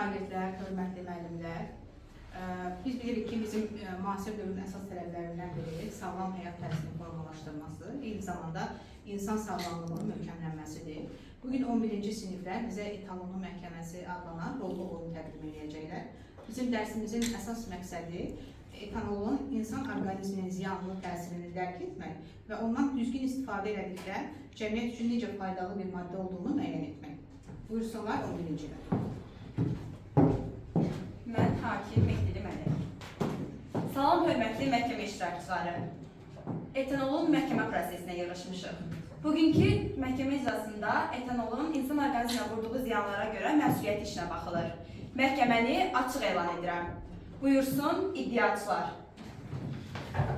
şagirdlər, hörmətli müəllimlər, biz bilirik ki, bizim müasir dövrün əsas tələblərindən biri sağlam həyat tərzinin formalaşdırması, eyni zamanda insan sağlamlığının möhkəmlənməsidir. Bugün 11-ci siniflər bizə etalonlu məhkəməsi adlanan rollu oyun təqdim edəcəklər. Bizim dərsimizin əsas məqsədi etanolun insan orqanizminin ziyanlı təsirini dərk etmək və ondan düzgün istifadə elədikdə cəmiyyət üçün necə faydalı bir maddə olduğunu müəyyən etmək. Buyursunlar 11-ci ilə. Mən hakim Mehdili Mələk. Salam hörmətli məhkəmə iştirakçıları. Etanolun məhkəmə prosesinə yığışmışıq. Bugünkü məhkəmə iclasında etanolun insan orqanizminə vurduğu ziyanlara görə məsuliyyət işinə baxılır. Məhkəməni açıq elan edirəm. Buyursun iddiaçılar.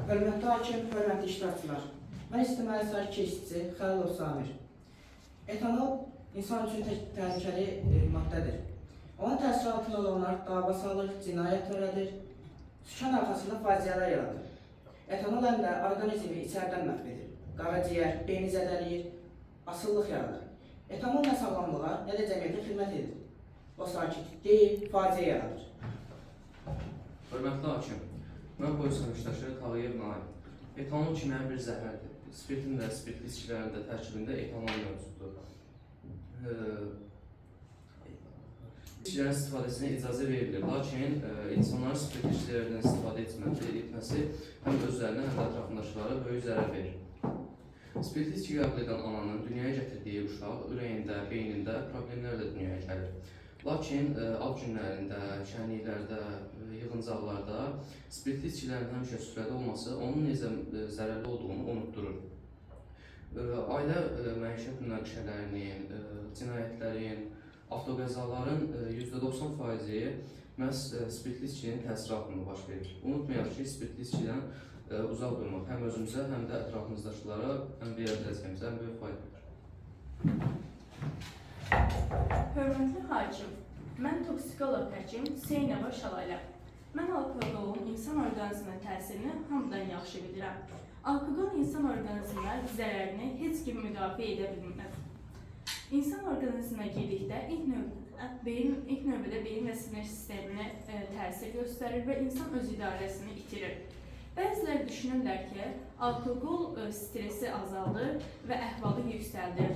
Hörmətli hakim, hörmətli iştirakçılar. Mən İctimai Sahib Keşikçi Xəlilov Samir. Etanol insan üçün təhlükəli maddədir. Onun təsiri altında olanlar dava salır, cinayət törədir, sükan arxasında faciələr yaradır. Etanol həm də orqanizmi içərdən məhv edir. Qaraciyər, beyni zədələyir, asıllıq yaradır. Etanol nə sağlamlığa, nə də cəmiyyətə xidmət edir. O sakit deyil, faciə yaradır. Hörmətli hakim, mən polis əməkdaşı Tağıyev Naim. Etanol kimyəvi bir zəhərdir. Spirtin də, spirtli içkilərin də tərkibində etanol mövcuddur. İçkilərin istifadəsinə icazə verilir, lakin insanların spirtli içkilərdən istifadə etməsi həm özlərinə, həm də ətrafındakılara böyük zərər verir. Spirtli içki qəbul edən ananın dünyaya gətirdiyi uşaq ürəyində, beynində problemlərlə dünyaya gəlir. Lakin ad günlərində, şənliklərdə, yığıncaqlarda spirtli içkilərin həmişə süfrədə olması onun necə zərərli olduğunu unutdurur. Ailə məişət münaqişələrinin, cinayətlərin, avtoqəzaların %90%-i məhz spirtli içkinin təsiri altında baş verir. Unutmayaq ki, spirtli içkidən uzaq durmaq həm özümüzə, həm də ətrafımızdakılara, həm verə biləcəyimizə ən böyük faydadır. Hörmətli hakim, mən toksikoloq həkim Seynəva Şalayla. Mən alkoqolun insan orqanizminə təsirini hamıdan yaxşı bilirəm. Alkoqol insan orqanizminə zərərini heç kim müdafiə edə bilməz. İnsan orqanizminə girdikdə ilk növbədə beyin və sinir sisteminə təsir göstərir və insan öz idarəsini itirir. Bəziləri düşünürlər ki, alkoqol stresi azaldır və əhvalı yüksəldir.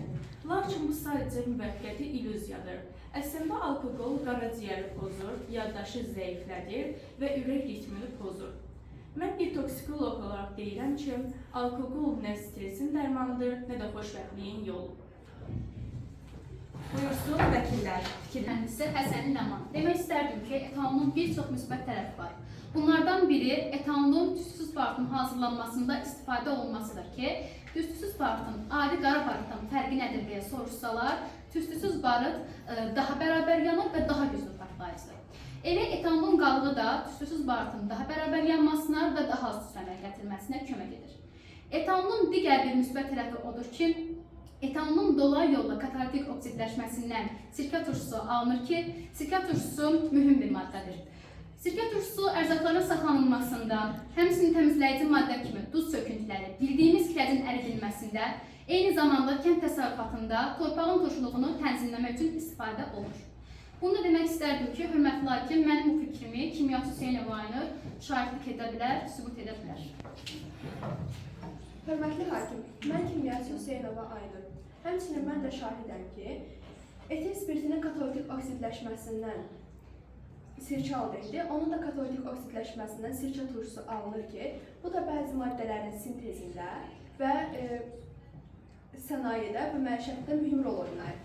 Lakin bu sadəcə müvəqqəti illüziyadır. Əslində alkoqol qaraciyəri pozur, yaddaşı zəiflədir və ürək ritmini pozur. Mən bir toksikoloq olaraq deyirəm ki, alkoqol nə stresin dərmanıdır, nə də xoşbəxtliyin yolu. Buyursun vəkillər. Mühəndisi Həsənin Ləman. Demək istərdim ki, etanolun bir çox müsbət tərəfi var. Bunlardan biri etanolun tüstüsüz barıtın hazırlanmasında istifadə olunmasıdır ki, tüstüsüz barıtın adi qara barıtdan fərqi nədir deyə soruşsalar, tüstüsüz barıt daha bərabər yanır və daha güclü partlayıcıdır. Elə etanolun qalığı da tüstüsüz barıtın daha bərabər yanmasına və daha az tüstü gətirməsinə kömək edir. Etanolun digər bir müsbət tərəfi odur ki, etanolun dolay yolla katalitik oksidləşməsindən sirkə turşusu alınır ki, sirkə turşusu mühüm bir maddədir. Sirkə turşusu ərzaqların saxlanılmasında, həmçinin təmizləyici maddə kimi duz söküntüləri, bildiyimiz kirəcin əridilməsində, eyni zamanda kənd təsərrüfatında torpağın turşuluğunu tənzimləmək üçün istifadə olunur. Bunu da demək istərdim ki, hörmətli hakim, mənim bu fikrimi kimyaçı Seynəva Aynur şahidlik edə bilər, sübut edə bilər. Hörmətli hakim, mən kimyaçı Seynəva Aynur. Həmçinin mən də şahidəm ki, etil spirtinin katalitik oksidləşməsindən sirkə alınır. Onun da katalitik oksidləşməsindən sirkə turşusu alınır ki, bu da bəzi maddələrin sintezində və sənayedə və məişətdə mühüm rol oynayır.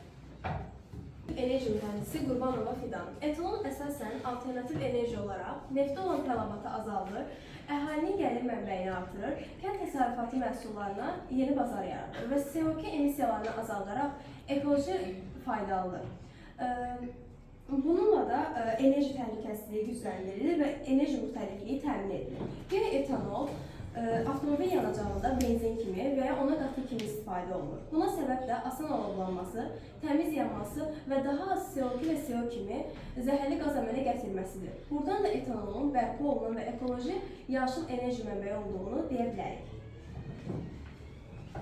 Enerji mühəndisi Qurbanova Fidan. Etanol əsasən alternativ enerji olaraq neftə olan tələbatı azaldır, əhalinin gəlir mənbəyini artırır, kənd təsərrüfatı məhsullarına yeni bazar yaradır və CO2 emissiyalarını azaldaraq ekoloji faydalıdır. Bununla da enerji təhlükəsizliyi gücləndirilir və enerji müxtəlifliyi təmin edilir. Qeyri-etanol avtomobil yanacağında benzin kimi və ya ona qatı kimi istifadə olunur. Buna səbəb də asan alovlanması, təmiz yanması və daha az CO2 və CO kimi zəhərli qaz əmələ gətirməsidir. Buradan da etanolun bərpa olunan və ekoloji yaşıl enerji mənbəyi olduğunu deyə bilərik.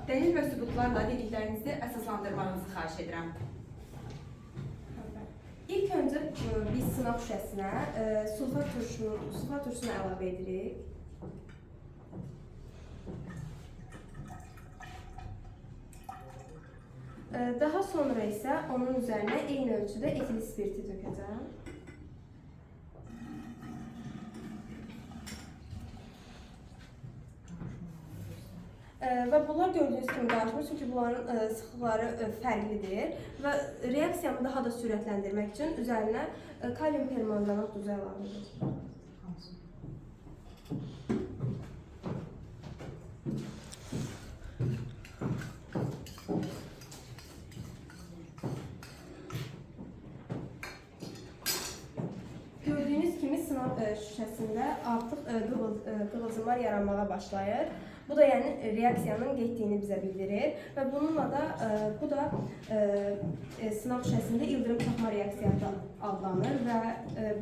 Dəlil və sübutlarla dediklərinizi əsaslandırmanızı xahiş edirəm. İlk öncə biz sınaq şüşəsinə sulfat turşusunu əlavə edirik. Daha sonra isə onun üzərinə eyni ölçüdə etil spirti dökəcəm. Və bunlar gördüyünüz kimi qarışmır, çünki bunların sıxlıqları fərqlidir və reaksiyanı daha da sürətləndirmək üçün üzərinə kalium permanganat duzu əlavə edirik. Gördüyünüz kimi sınaq şüşəsində artıq qığılcımlar yaranmağa başlayır. Bu da yəni reaksiyanın getdiyini bizə bildirir və bununla da bu da sınaq şüşəsində ildırım çaxma reaksiyası adlanır və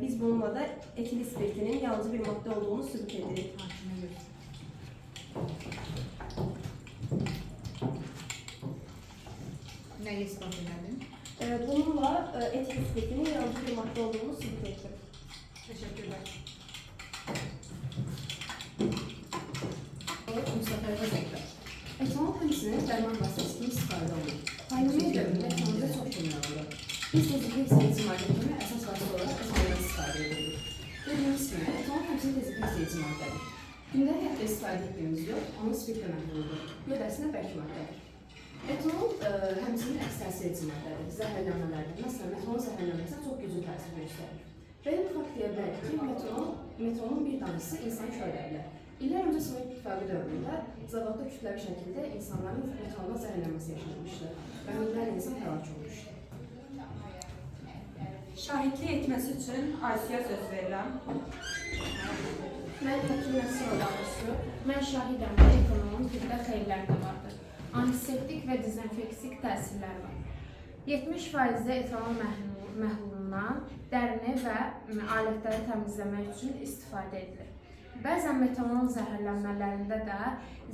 biz bununla da etil spirtinin yanıcı bir maddə olduğunu sübut edirik. Nəyi ispat edədin? Bununla etil spirtinin yanıcı bir maddə olduğunu sübut etdim. Teşekkürler. Mustafa Özekler. Etanol temsilinin dərman vasitəsi kimi istifadə olunur. Pandemiya dövründə etanolda çox kullanılır. Biz dezinfeksiya maddə kimi əsas vasitə olaraq etanoldan istifadə edirik. Gördüyünüz kimi, etanol temsil dezinfeksiya maddədir. Gündəlik həyatda istifadə etdiyimiz yox, onun spirtlə məhduddur. Gödəsinə bərk maddədir. Etanol həmçinin əks təsir edici maddədir. Zəhərlənmələrdə, məsələn, metanol zəhərlənməsinə çox güclü təsir göstərir. Belə bir fakt deyə bilərik ki, metanolun bir damcısı insanı kör edə bilər. İllər öncə Sovet İttifaqı dövründə zavodda kütləvi şəkildə insanların metanoldan zəhərlənməsi yaşanmışdı və minlərlə insan həlak olmuşdu. Şahidlik etməsi üçün Asiyə söz verirəm. Mən həkim Nəsir Olarısı. Mən şahidəm ki, etanolun tibbdə xeyirləri də vardır. Antiseptik və dezinfeksik təsirləri var. 70% etanol məhlulundan dərini və alətləri təmizləmək üçün istifadə edilir. Bəzən metanol zəhərlənmələrində də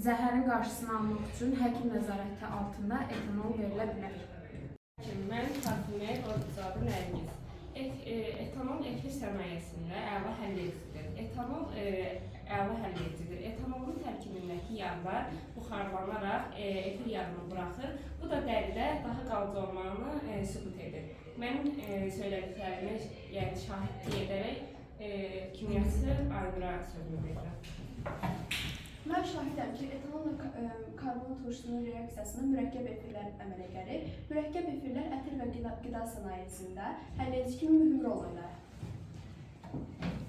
zəhərin qarşısını almaq üçün həkim nəzarəti altında etanol verilə bilər. Mən Fatime Orduzadə Nərgiz. Etanol efir sənayesində əla həlledicidir. Etanolun tərkibindəki yağlar buxarlanaraq efir yağını buraxır. Bu da dəridə daha qalıcı olmağını sübut edir. Mənim söylədiklərimi şahidlik edərək kimyası Aynura sözünü verirəm. Mən şahidəm ki, etanolla karbon turşusunun reaksiyasında mürəkkəb efirlər əmələ gəlir. Mürəkkəb efirlər ətir və qida sənayesində həlledici kimi mühüm rol oynayır.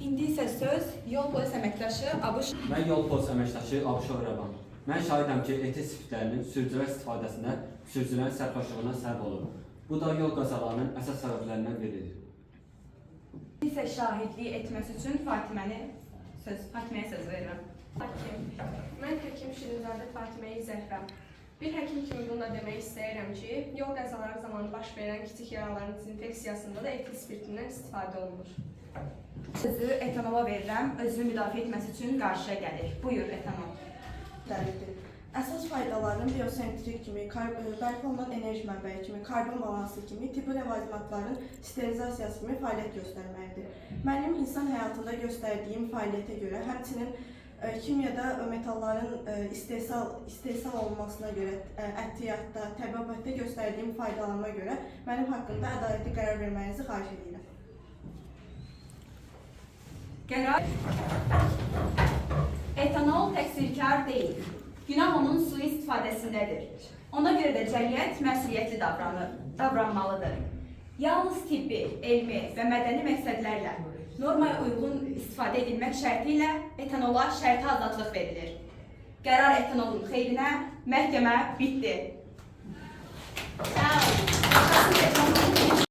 İndi isə söz yol polis əməkdaşı Abış. Mən yol polis əməkdaşı Abışov Rəvan. Mən şahidəm ki, etil spirtlərinin sürücülər istifadəsində sürücülərin sərxoşluğuna səbəb olur. Bu da yol qəzalarının əsas səbəblərindən biridir. İndi isə şahidlik etməsi üçün Fatiməyə söz verirəm. Mən həkim Şirinzadə Fatiməyi Zəhrəm. Bir həkim kimi bunu da demək istəyirəm ki, yol qəzaları zamanı baş verən kiçik yaraların dezinfeksiyasında da etil spirtindən istifadə olunur. Sözü etanola verirəm, özünü müdafiə etməsi üçün qarşıya gəlir. Buyur etanol. Əsas faydalarının biosentrik kimi, bərpa olunan enerji mənbəyi kimi, karbon balansı kimi, tibbi ləvazimatların sterilizasiyası kimi fəaliyyət göstərməkdir. Mənim insan həyatında göstərdiyim fəaliyyətə görə, həmçinin kimyada metalların istehsal olunmasına görə, ətiyyatda, təbabətdə göstərdiyim faydalanma görə mənim haqqımda ədalətli qərar verməyinizi xahiş edirəm. Qərar. Etanol təqsirkar deyil. Günah onun sui istifadəsindədir. Ona görə də cəmiyyət məsuliyyətli davranmalıdır. Yalnız tibbi, elmi və mədəni məqsədlərlə normaya uyğun istifadə edilmək şərti ilə etanola şərti azadlıq verilir. Qərar etanolun xeyrinə, məhkəmə bitdi. Sağ olun.